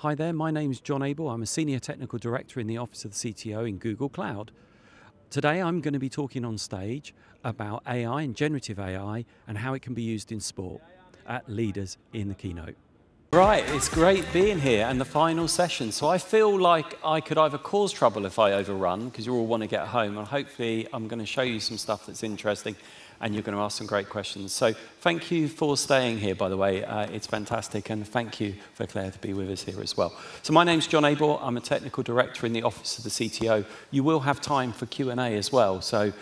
Hi there, my name's John Abel. I'm a Senior Technical Director in the Office of the CTO in Google Cloud. Today I'm going to be talking on stage about AI and generative AI and how it can be used in sport at Leaders in the keynote. Right, it's great being here and the final session. So I feel like I could either cause trouble if I overrun, because you all want to get home, and hopefully I'm going to show you some stuff that's interesting and you're going to ask some great questions. So thank you for staying here, by the way. It's fantastic, and thank you for Claire to be with us here as well. So my name's John Abel. I'm a Technical Director in the Office of the CTO. You will have time for Q&A as well, so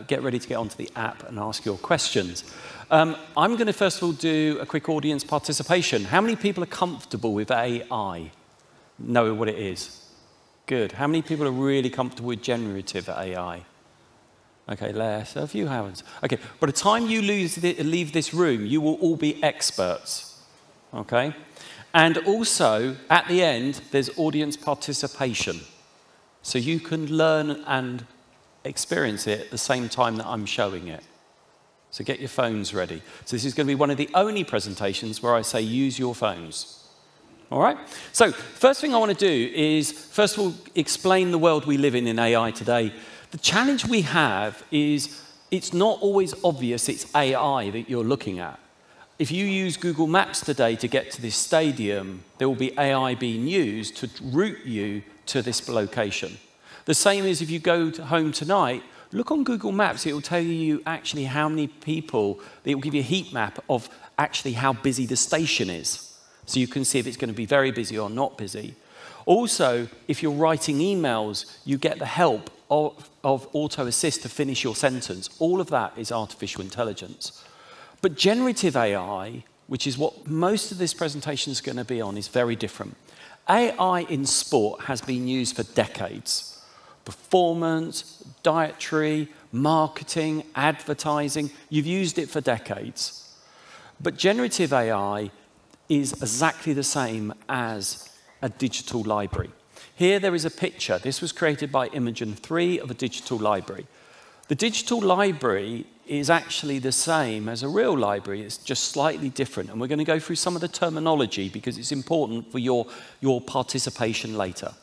get ready to get onto the app and ask your questions. I'm going to first of all do a quick audience participation. How many people are comfortable with AI? Know what it is? Good. How many people are really comfortable with generative AI? Okay, less. A few hands. Okay, by the time you leave this room, you will all be experts. Okay? And also, at the end, there's audience participation. So you can learn and experience it at the same time that I'm showing it. So get your phones ready. So this is going to be one of the only presentations where I say use your phones. All right? So first thing I want to do is, first of all, explain the world we live in AI today. The challenge we have is it's not always obvious it's AI that you're looking at. If you use Google Maps today to get to this stadium, there will be AI being used to route you to this location. The same as if you go home tonight, look on Google Maps, it will tell you actually how many people, it will give you a heat map of actually how busy the station is. So you can see if it's going to be very busy or not busy. Also, if you're writing emails, you get the help of Auto Assist to finish your sentence. All of that is artificial intelligence. But generative AI, which is what most of this presentation is going to be on, is very different. AI in sport has been used for decades. Performance, dietary, marketing, advertising, you've used it for decades. But generative AI is exactly the same as a digital library. Here there is a picture. This was created by Imogen 3 of a digital library. The digital library is actually the same as a real library. It's just slightly different. And we're going to go through some of the terminology because it's important for your participation later.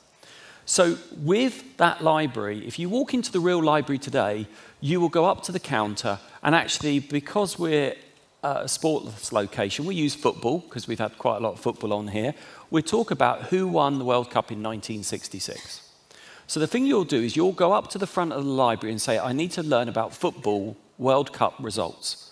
So with that library, if you walk into the real library today, you will go up to the counter, and actually, because we're a sports location, we use football, because we've had quite a lot of football on here. We talk about who won the World Cup in 1966. So the thing you'll do is you'll go up to the front of the library and say, I need to learn about football World Cup results.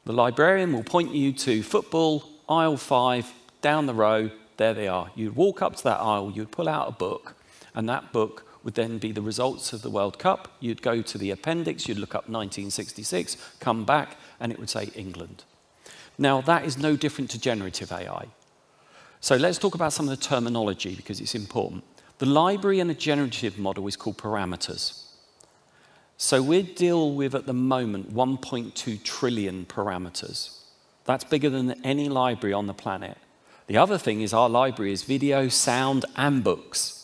The librarian will point you to football, aisle 5, down the row, there they are. You'd walk up to that aisle, you'd pull out a book, and that book would then be the results of the World Cup. You'd go to the appendix, you'd look up 1966, come back, and it would say England. Now, that is no different to generative AI. So let's talk about some of the terminology, because it's important. The library and a generative model is called parameters. So we deal with, at the moment, 1.2 trillion parameters. That's bigger than any library on the planet. The other thing is our library is video, sound, and books.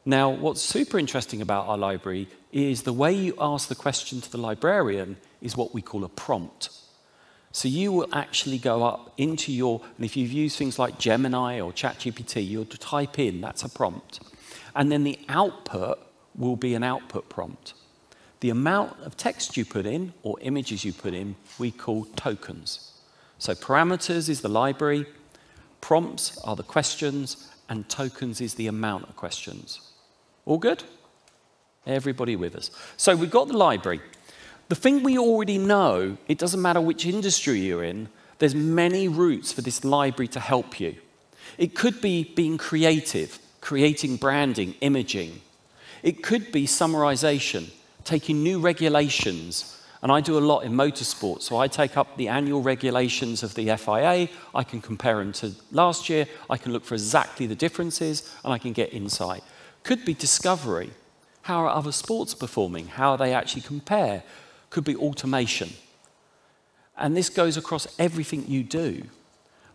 Now, what's super interesting about our library is the way you ask the question to the librarian is what we call a prompt. So you will actually go up into and if you've used things like Gemini or ChatGPT, you'll type in, that's a prompt. And then the output will be an output prompt. The amount of text you put in, or images you put in, we call tokens. So parameters is the library, prompts are the questions, and tokens is the amount of questions. All good? Everybody with us. So we've got the library. The thing we already know, it doesn't matter which industry you're in, there's many routes for this library to help you. It could be being creative, creating branding, imaging. It could be summarization, taking new regulations. And I do a lot in motorsport, so I take up the annual regulations of the FIA, I can compare them to last year, I can look for exactly the differences, and I can get insight. Could be discovery. How are other sports performing? How are they actually compare? Could be automation. And this goes across everything you do.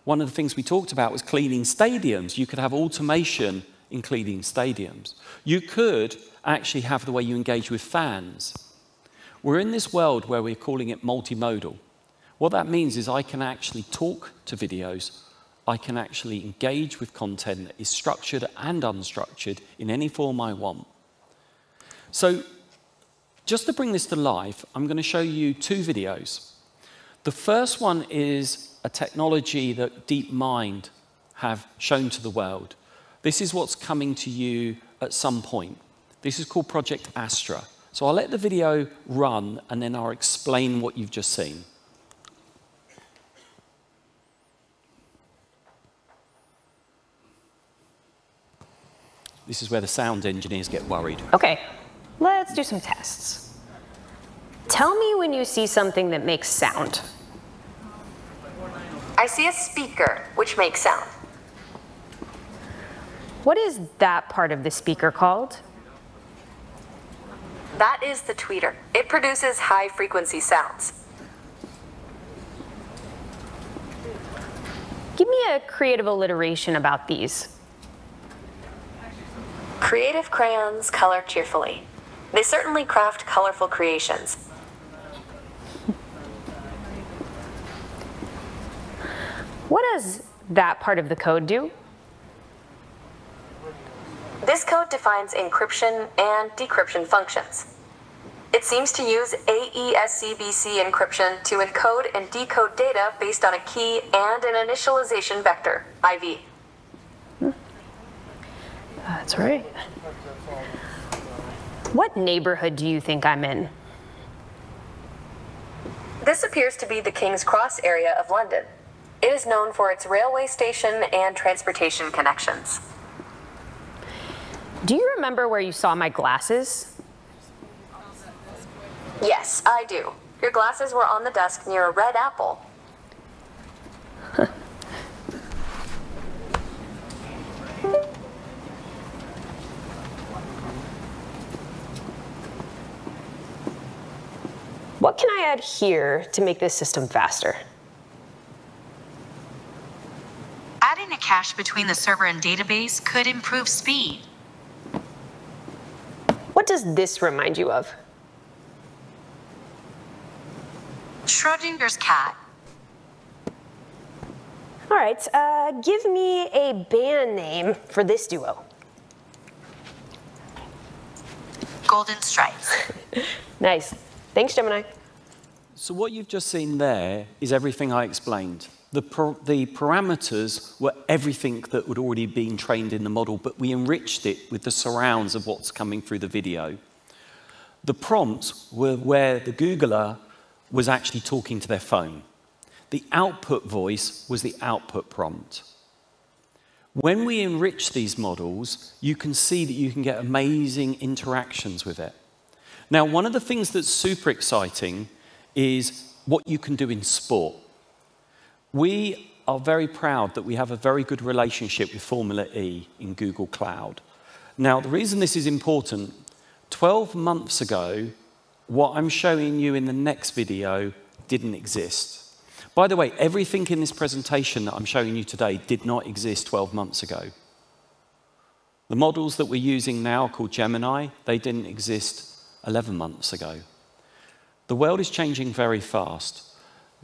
One of the things we talked about was cleaning stadiums. You could have automation in cleaning stadiums. You could actually have the way you engage with fans. We're in this world where we're calling it multimodal. What that means is I can actually talk to videos I can actually engage with content that is structured and unstructured in any form I want. So just to bring this to life, I'm going to show you 2 videos. The first one is a technology that DeepMind have shown to the world. This is what's coming to you at some point. This is called Project Astra. So I'll let the video run, and then I'll explain what you've just seen. This is where the sound engineers get worried. Okay, let's do some tests. Tell me when you see something that makes sound. I see a speaker, which makes sound. What is that part of the speaker called? That is the tweeter. It produces high-frequency sounds. Give me a creative alliteration about these. Creative crayons color cheerfully. They certainly craft colorful creations. What does that part of the code do? This code defines encryption and decryption functions. It seems to use AESCBC encryption to encode and decode data based on a key and an initialization vector, IV. That's right. What neighborhood do you think I'm in? This appears to be the King's Cross area of London. It is known for its railway station and transportation connections. Do you remember where you saw my glasses? Yes, I do. Your glasses were on the desk near a red apple. What can I add here to make this system faster? Adding a cache between the server and database could improve speed. What does this remind you of? Schrodinger's cat. All right, give me a band name for this duo. Golden Stripes. Nice. Thanks, Gemini. So what you've just seen there is everything I explained. The parameters were everything that had already been trained in the model, but we enriched it with the surrounds of what's coming through the video. The prompts were where the Googler was actually talking to their phone. The output voice was the output prompt. When we enrich these models, you can see that you can get amazing interactions with it. Now, one of the things that's super exciting is what you can do in sport. We are very proud that we have a very good relationship with Formula E in Google Cloud. Now, the reason this is important, 12 months ago, what I'm showing you in the next video didn't exist. By the way, everything in this presentation that I'm showing you today did not exist 12 months ago. The models that we're using now called Gemini, they didn't exist 11 months ago. The world is changing very fast.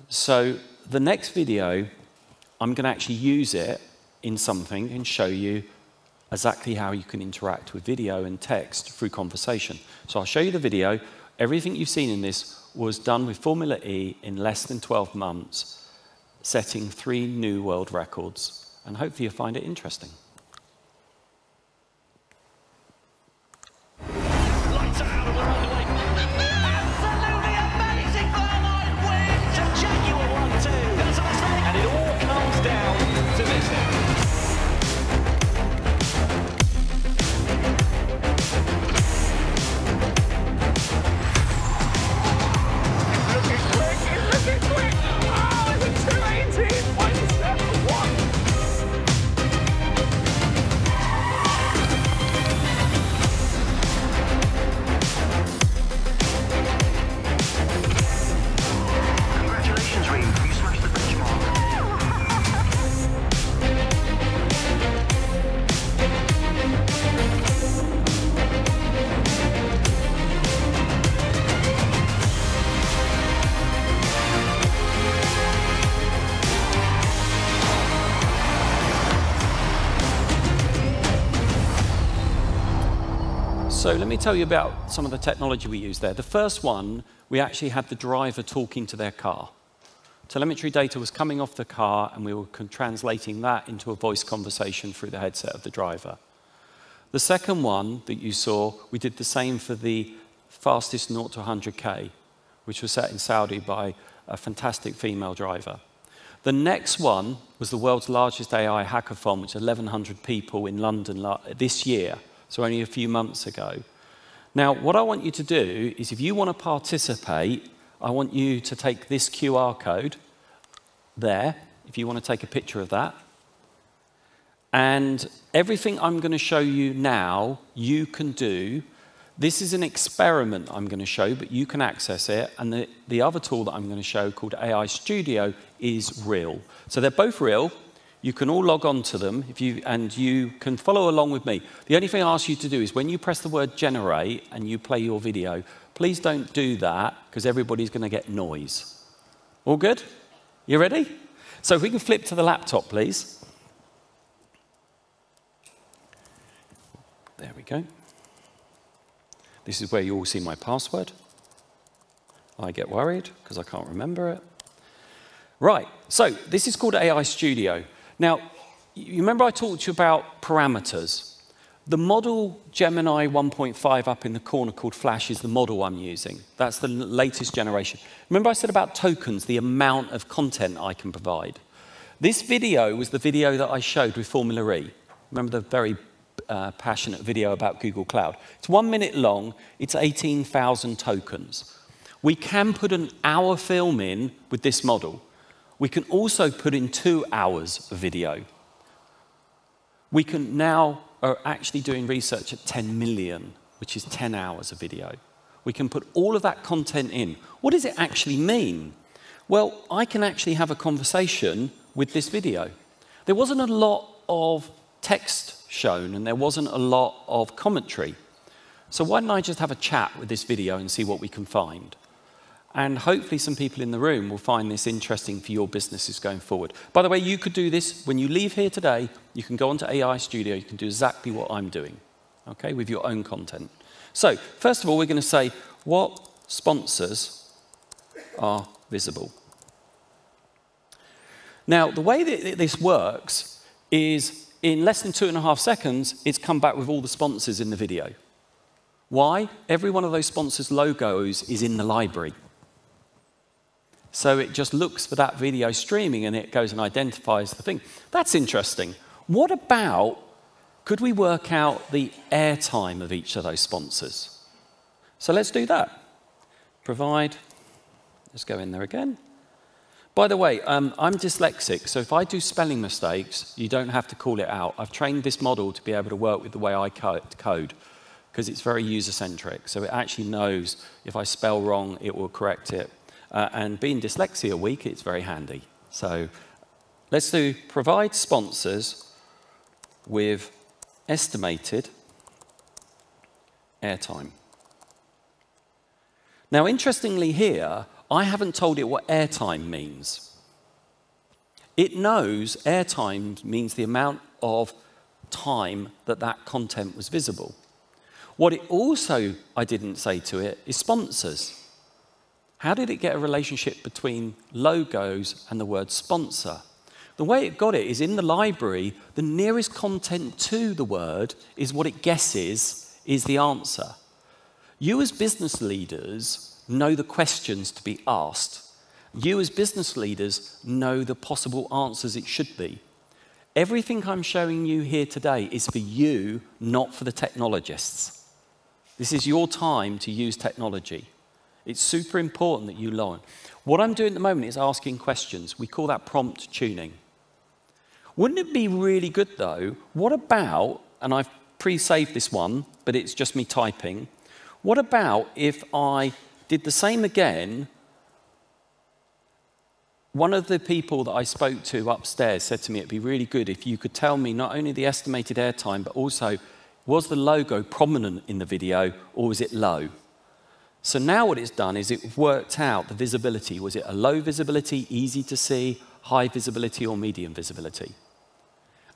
So the next video, I'm going to actually use it in something and show you exactly how you can interact with video and text through conversation. So I'll show you the video. Everything you've seen in this was done with Formula E in less than 12 months, setting 3 new world records. And hopefully you'll find it interesting. So let me tell you about some of the technology we used there. The first one, we actually had the driver talking to their car. Telemetry data was coming off the car, and we were translating that into a voice conversation through the headset of the driver. The second one that you saw, we did the same for the fastest 0 to 100K, which was set in Saudi by a fantastic female driver. The next one was the world's largest AI hackathon, which is 1,100 people in London this year, so only a few months ago. Now, what I want you to do is, if you want to participate, I want you to take this QR code there, if you want to take a picture of that. And everything I'm going to show you now, you can do. This is an experiment I'm going to show, but you can access it. And the other tool that I'm going to show, called AI Studio, is real. So they're both real. You can all log on to them, and you can follow along with me. The only thing I ask you to do is, when you press the word generate and you play your video, please don't do that, because everybody's going to get noise. All good? You ready? So if we can flip to the laptop, please. There we go. This is where you all see my password. I get worried because I can't remember it. Right, so this is called AI Studio. Now, you remember I talked to you about parameters. The model Gemini 1.5 up in the corner called Flash is the model I'm using. That's the latest generation. Remember I said about tokens, the amount of content I can provide. This video was the video that I showed with Formula E. Remember the very passionate video about Google Cloud? It's 1 minute long. It's 18,000 tokens. We can put an hour film in with this model. We can also put in 2 hours of video. We can now are actually doing research at 10 million, which is 10 hours of video. We can put all of that content in. What does it actually mean? Well, I can actually have a conversation with this video. There wasn't a lot of text shown, and there wasn't a lot of commentary. So why don't I just have a chat with this video and see what we can find? And hopefully some people in the room will find this interesting for your businesses going forward. By the way, you could do this when you leave here today. You can go onto AI Studio. You can do exactly what I'm doing, okay, with your own content. So first of all, we're going to say what sponsors are visible. Now, the way that this works is, in less than 2.5 seconds, it's come back with all the sponsors in the video. Why? Every one of those sponsors' logos is in the library. So it just looks for that video streaming, and it goes and identifies the thing. That's interesting. What about, could we work out the airtime of each of those sponsors? So let's do that. Provide, let's go in there again. By the way, I'm dyslexic, so if I do spelling mistakes, you don't have to call it out. I've trained this model to be able to work with the way I code, because it's very user-centric. So it actually knows if I spell wrong, it will correct it. And being dyslexia weak, it's very handy. So let's do provide sponsors with estimated airtime. Now, interestingly here, I haven't told it what airtime means. It knows airtime means the amount of time that that content was visible. What it also, I didn't say to it, is sponsors. How did it get a relationship between logos and the word sponsor? The way it got it is, in the library, the nearest content to the word is what it guesses is the answer. You as business leaders know the questions to be asked. You as business leaders know the possible answers it should be. Everything I'm showing you here today is for you, not for the technologists. This is your time to use technology. It's super important that you learn. What I'm doing at the moment is asking questions. We call that prompt tuning. Wouldn't it be really good, though? What about, and I've pre-saved this one, but it's just me typing. What about if I did the same again? One of the people that I spoke to upstairs said to me, it'd be really good if you could tell me not only the estimated airtime, but also, was the logo prominent in the video, or was it low? So now what it's done is it worked out the visibility. Was it a low visibility, easy to see, high visibility, or medium visibility?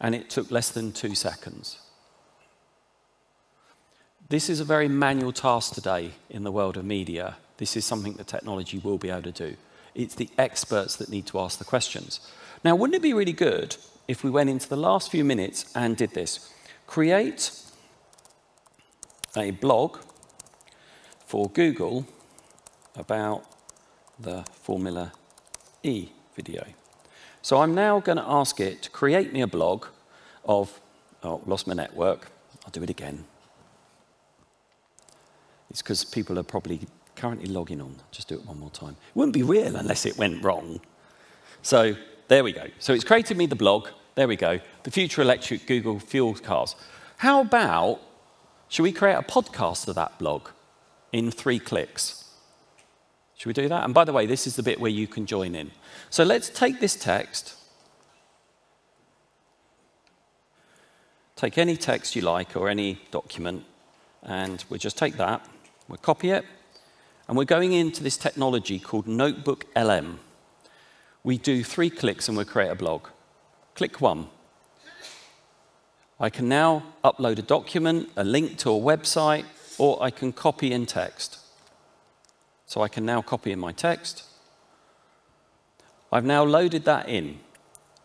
And it took less than 2 seconds. this is a very manual task today in the world of media. This is something that technology will be able to do. It's the experts that need to ask the questions. Now, wouldn't it be really good if we went into the last few minutes and did this? Create a blog for Google about the Formula E video. So I'm now going to ask it to create me a blog of, oh, lost my network. I'll do it again. It's because people are probably currently logging on. Just do it one more time. It wouldn't be real unless it went wrong. So there we go. So it's created me the blog. There we go. The future electric Google fuel cars. How about, should we create a podcast of that blog in 3 clicks? Should we do that? And by the way, this is the bit where you can join in. So let's take this text. Take any text you like or any document, and we'll just take that. We'll copy it, and we're going into this technology called NotebookLM. We do 3 clicks and we'll create a blog. Click 1. I can now upload a document, a link to a website, or I can copy in text. So I can now copy in my text. I've now loaded that in.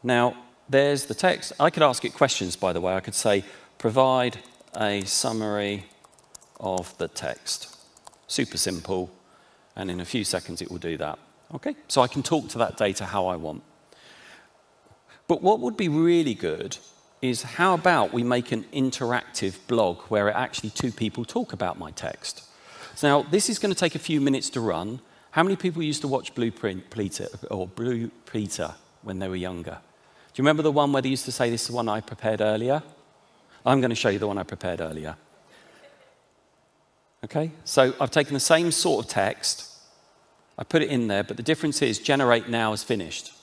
Now, there's the text. I could ask it questions, by the way. I could say, provide a summary of the text. Super simple, and in a few seconds it will do that. Okay? So I can talk to that data how I want. But what would be really good is how about we make an interactive blog where actually 2 people talk about my text. So now, this is going to take a few minutes to run. How many people used to watch Blue Peter when they were younger? Do you remember the one where they used to say, this is the one I prepared earlier? I'm going to show you the one I prepared earlier. Okay, so I've taken the same sort of text, I put it in there, but the difference is generate now is finished.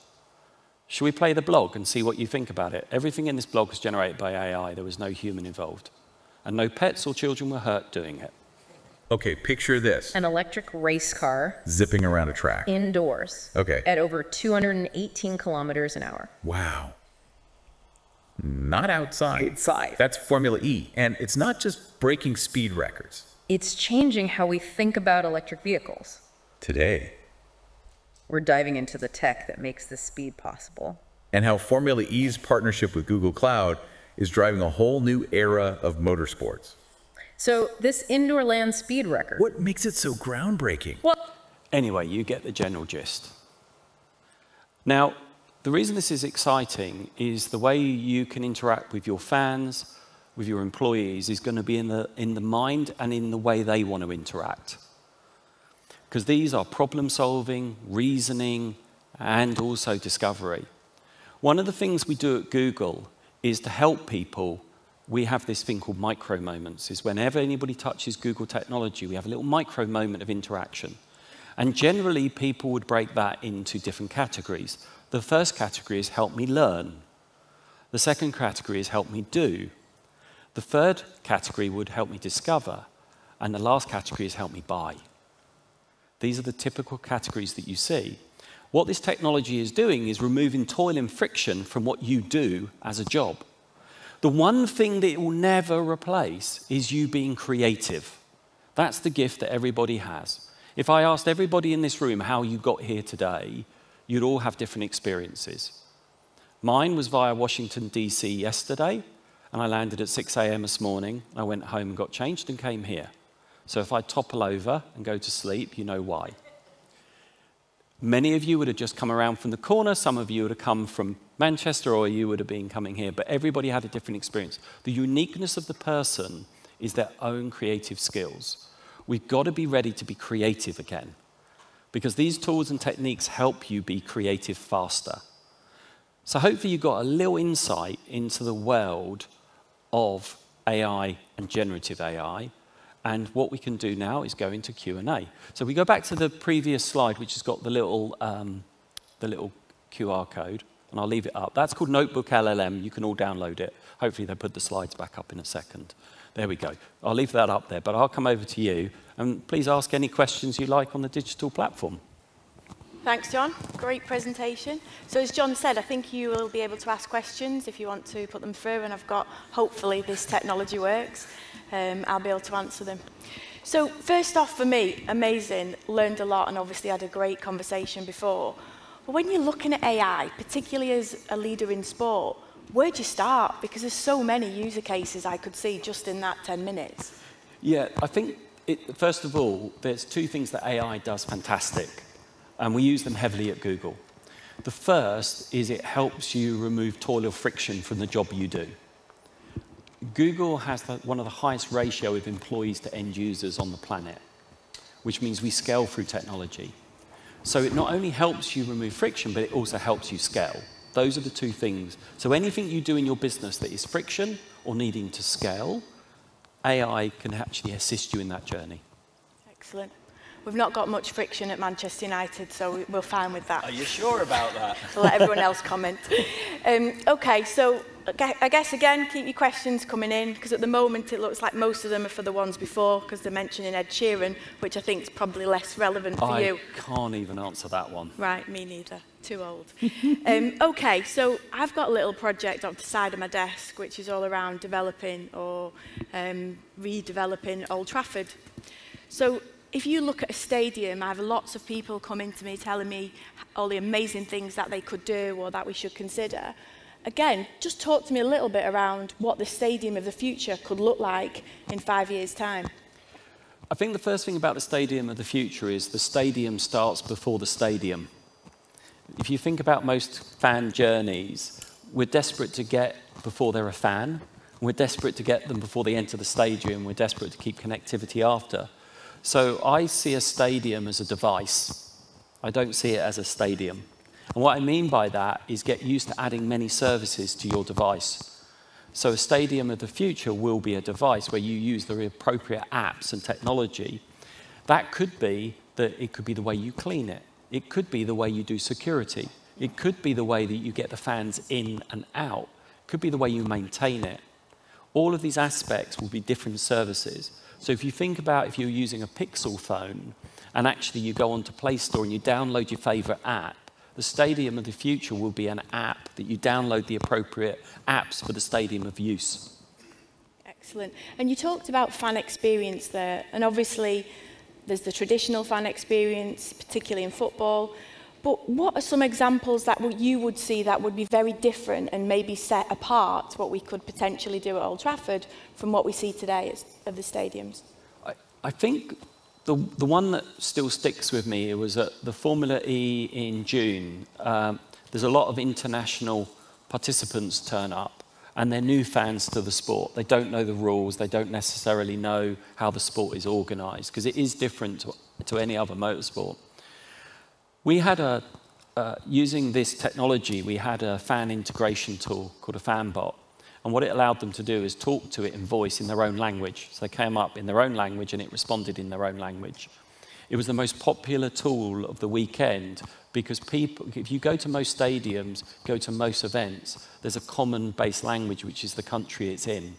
Should we play the blog and see what you think about it? Everything in this blog was generated by AI. There was no human involved. And no pets or children were hurt doing it. Okay, picture this. An electric race car. Zipping around a track. Indoors. Okay. At over 218 kilometers an hour. Wow. Not outside. Inside. That's Formula E. And it's not just breaking speed records. It's changing how we think about electric vehicles. Today. We're diving into the tech that makes this speed possible. And how Formula E's partnership with Google Cloud is driving a whole new era of motorsports. So this indoor land speed record. What makes it so groundbreaking? Well, anyway, you get the general gist. Now, the reason this is exciting is the way you can interact with your fans, with your employees, is going to be in the mind and in the way they want to interact. Because these are problem solving, reasoning, and also discovery. One of the things we do at Google is to help people. We have this thing called micro moments, is whenever anybody touches Google technology, we have a little micro moment of interaction. And generally, people would break that into different categories. The first category is help me learn. The second category is help me do. The third category would help me discover. And the last category is help me buy. These are the typical categories that you see. What this technology is doing is removing toil and friction from what you do as a job. The one thing that it will never replace is you being creative. That's the gift that everybody has. If I asked everybody in this room how you got here today, you'd all have different experiences. Mine was via Washington, D.C. yesterday, and I landed at 6 a.m. this morning. I went home and got changed and came here. So if I topple over and go to sleep, you know why. Many of you would have just come around from the corner. Some of you would have come from Manchester, or you would have been coming here. But everybody had a different experience. The uniqueness of the person is their own creative skills. We've got to be ready to be creative again, because these tools and techniques help you be creative faster. So hopefully you got a little insight into the world of AI and generative AI. And what we can do now is go into Q&A. So we go back to the previous slide, which has got the little QR code, and I'll leave it up. That's called NotebookLM. You can all download it. Hopefully they'll put the slides back up in a second. There we go. I'll leave that up there, but I'll come over to you. And please ask any questions you like on the digital platform. Thanks, John. Great presentation. So as John said, I think you will be able to ask questions if you want to put them through, and I've got, hopefully this technology works. I'll be able to answer them. So first off, for me, amazing, learned a lot, and obviously had a great conversation before. But when you're looking at AI, particularly as a leader in sport, where'd you start? Because there's so many user cases I could see just in that 10 minutes. Yeah, I think, first of all, there's two things that AI does fantastic, and we use them heavily at Google. The first is it helps you remove toil or friction from the job you do. Google has one of the highest ratio of employees to end users on the planet, which means we scale through technology. So it not only helps you remove friction, but it also helps you scale. Those are the two things. So anything you do in your business that is friction or needing to scale, AI can actually assist you in that journey. Excellent. We've not got much friction at Manchester United, so we're fine with that. Are you sure about that? I'll let everyone else comment. OK, so I guess, again, keep your questions coming in, because at the moment it looks like most of them are for the ones before, because they're mentioning Ed Sheeran, which I think is probably less relevant for you. I can't even answer that one. Right, me neither. Too old. OK, so I've got a little project off the side of my desk, which is all around developing or redeveloping Old Trafford. So if you look at a stadium, I have lots of people coming to me telling me all the amazing things that they could do or that we should consider. Again, just talk to me a little bit around what the stadium of the future could look like in 5 years' time. I think the first thing about the stadium of the future is the stadium starts before the stadium. If you think about most fan journeys, we're desperate to get before they're a fan. We're desperate to get them before they enter the stadium. We're desperate to keep connectivity after. So I see a stadium as a device. I don't see it as a stadium. And what I mean by that is get used to adding many services to your device. So a stadium of the future will be a device where you use the appropriate apps and technology. That could be that it could be the way you clean it. It could be the way you do security. It could be the way that you get the fans in and out. It could be the way you maintain it. All of these aspects will be different services. So if you think about if you're using a Pixel phone and actually you go onto Play Store and you download your favorite app, the stadium of the future will be an app that you download the appropriate apps for the stadium of use. Excellent. And you talked about fan experience there, and obviously there's the traditional fan experience, particularly in football. But what are some examples that you would see that would be very different and maybe set apart what we could potentially do at Old Trafford from what we see today of the stadiums? I think the one that still sticks with me was at the Formula E in June. There's a lot of international participants turn up, and they're new fans to the sport. They don't know the rules. They don't necessarily know how the sport is organised, because it is different to any other motorsport. We had using this technology, we had a fan integration tool called a FanBot. And what it allowed them to do is talk to it in voice in their own language. So they came up in their own language and it responded in their own language. It was the most popular tool of the weekend because people, if you go to most stadiums, go to most events, there's a common base language, which is the country it's in.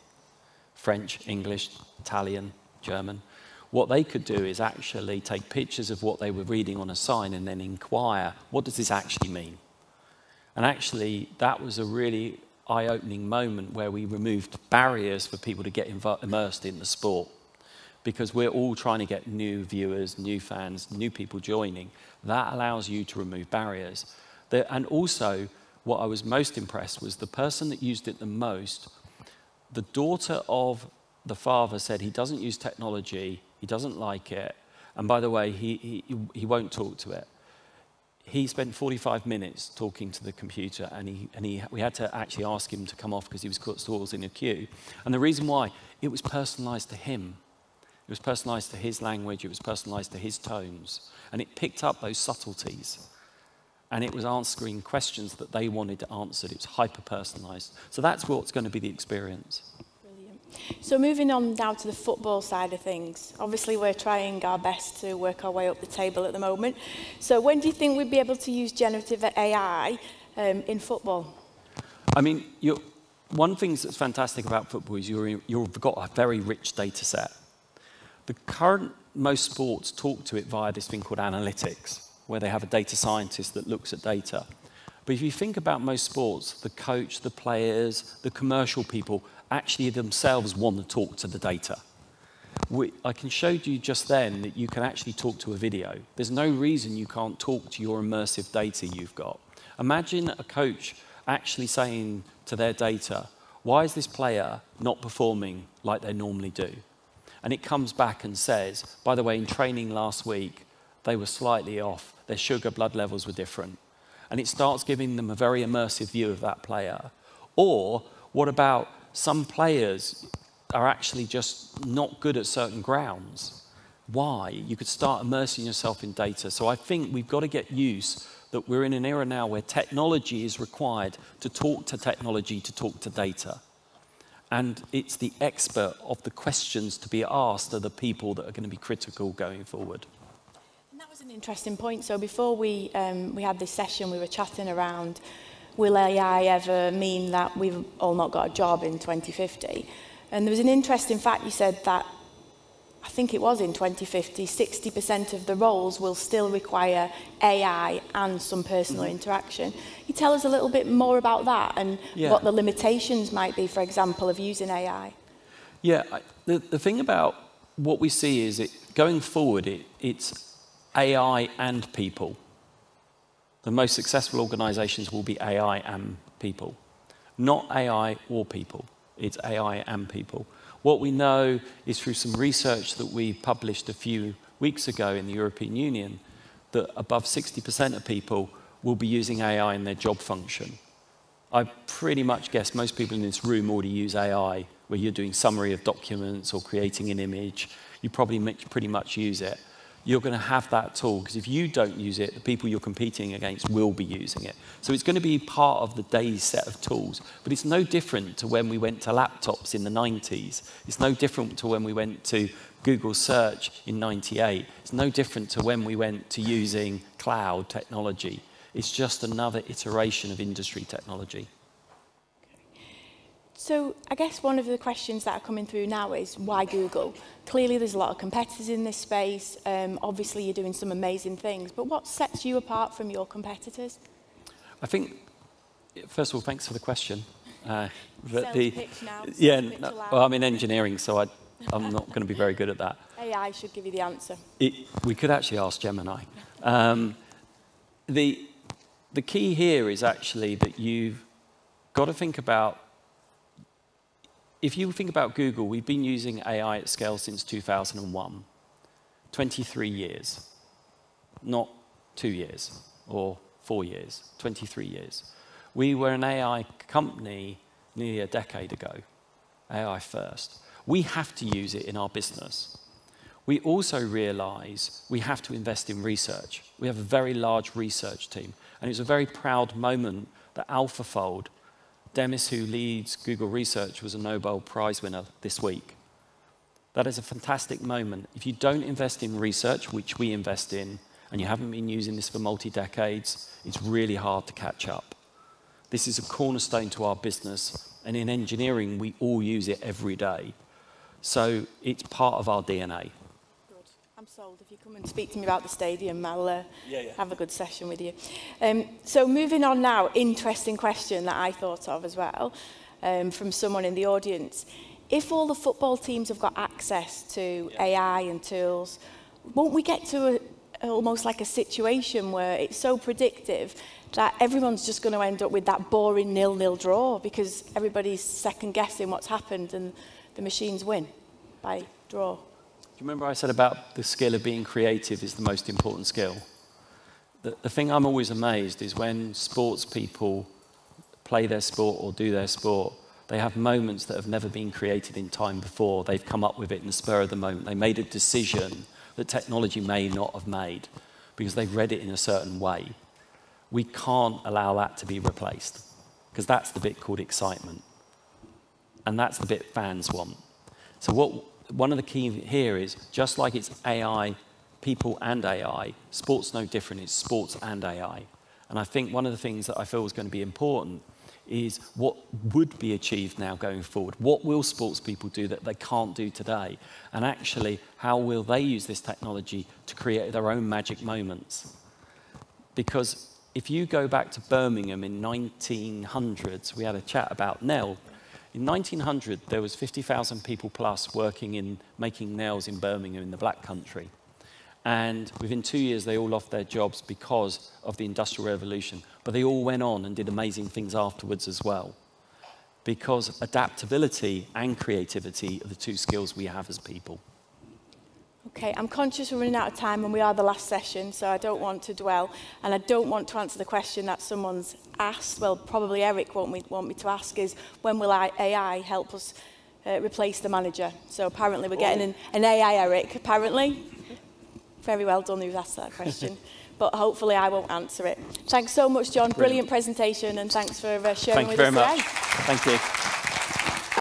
French, English, Italian, German. What they could do is actually take pictures of what they were reading on a sign and then inquire, what does this actually mean? And actually, that was a really eye-opening moment where we removed barriers for people to get immersed in the sport. Because we're all trying to get new viewers, new fans, new people joining. That allows you to remove barriers. And also, what I was most impressed was the person that used it the most, the daughter of the father said he doesn't use technology, he doesn't like it, and by the way, he won't talk to it. He spent 45 minutes talking to the computer, and we had to actually ask him to come off because he was caught stalls in a queue. And the reason why, it was personalized to him. It was personalized to his language, it was personalized to his tones, and it picked up those subtleties. And it was answering questions that they wanted answered. It was hyper-personalized. So that's what's going to be the experience. So moving on now to the football side of things. Obviously, we're trying our best to work our way up the table at the moment. So when do you think we'd be able to use generative AI in football? I mean, one thing that's fantastic about football is you've got a very rich data set. Most sports talk to it via this thing called analytics. where they have a data scientist that looks at data. But if you think about most sports, the coach, the players, the commercial people actually themselves want to talk to the data. I can show you just then that you can actually talk to a video. There's no reason you can't talk to your immersive data you've got. Imagine a coach actually saying to their data, why is this player not performing like they normally do? And it comes back and says, by the way, in training last week, they were slightly off. Their sugar blood levels were different. And it starts giving them a very immersive view of that player. Or what about some players are actually just not good at certain grounds? Why? You could start immersing yourself in data. So I think we've got to get used that we're in an era now where technology is required to talk to technology, to talk to data. And it's the expert of the questions to be asked are the people that are going to be critical going forward. And that was an interesting point. So before we had this session, we were chatting around, will AI ever mean that we've all not got a job in 2050? And there was an interesting fact. You said that, I think it was in 2050, 60% of the roles will still require AI and some personal interaction. Can you tell us a little bit more about that and what the limitations might be, for example, of using AI? Yeah, the thing about what we see is going forward, it's AI and people. The most successful organizations will be AI and people. Not AI or people, it's AI and people. What we know is through some research that we published a few weeks ago in the European Union that above 60% of people will be using AI in their job function. I pretty much guess most people in this room already use AI, where you're doing summary of documents or creating an image. You probably pretty much use it. You're going to have that tool, because if you don't use it, the people you're competing against will be using it. So it's going to be part of the day's set of tools. But it's no different to when we went to laptops in the 90s. It's no different to when we went to Google search in 98. It's no different to when we went to using cloud technology. It's just another iteration of industry technology. So I guess one of the questions that are coming through now is, why Google? Clearly there's a lot of competitors in this space. Obviously you're doing some amazing things, but what sets you apart from your competitors? I think, first of all, thanks for the question. Pitch now. Well, I'm in engineering, so I'm not going to be very good at that. AI should give you the answer. We could actually ask Gemini. The key here is actually that you've got to think about, if you think about Google, we've been using AI at scale since 2001, 23 years, not 2 years or 4 years, 23 years. We were an AI company nearly a decade ago, AI first. We have to use it in our business. We also realize we have to invest in research. We have a very large research team, and it's a very proud moment that AlphaFold, Demis, who leads Google Research, was a Nobel Prize winner this week. That is a fantastic moment. If you don't invest in research, which we invest in, and you haven't been using this for multi-decades, it's really hard to catch up. This is a cornerstone to our business, and in engineering, we all use it every day. So it's part of our DNA. Good. I'm sold. If you come and speak to me about the stadium, I'll have a good session with you. So moving on now, interesting question that I thought of as well, from someone in the audience. If all the football teams have got access to AI and tools, won't we get to almost like a situation where it's so predictive that everyone's just going to end up with that boring 0-0 draw because everybody's second-guessing what's happened and the machines win by draw? Do you remember I said about the skill of being creative is the most important skill? The thing I'm always amazed is when sports people play their sport or do their sport, they have moments that have never been created in time before. They've come up with it in the spur of the moment. They made a decision that technology may not have made because they've read it in a certain way. We can't allow that to be replaced because that's the bit called excitement. And that's the bit fans want. So one of the key here is, just like it's AI, people and AI, sport's no different, it's sports and AI. And I think one of the things that I feel is going to be important is what would be achieved now going forward. What will sports people do that they can't do today? And actually, how will they use this technology to create their own magic moments? Because if you go back to Birmingham in 1900s, we had a chat about Nell. In 1900, there was 50,000 people plus working in making nails in Birmingham in the Black Country. And within 2 years, they all lost their jobs because of the Industrial Revolution. But they all went on and did amazing things afterwards as well. Because adaptability and creativity are the two skills we have as people. Okay, I'm conscious we're running out of time and we are the last session, so I don't want to dwell, and I don't want to answer the question that someone's asked. Well, probably Eric want me to ask is, when will AI help us replace the manager? So apparently we're getting an AI Eric, apparently. Very well done who's asked that question, but hopefully I won't answer it. Thanks so much, John. Brilliant presentation, and thanks for sharing with us today. Thank you very much. Thank you.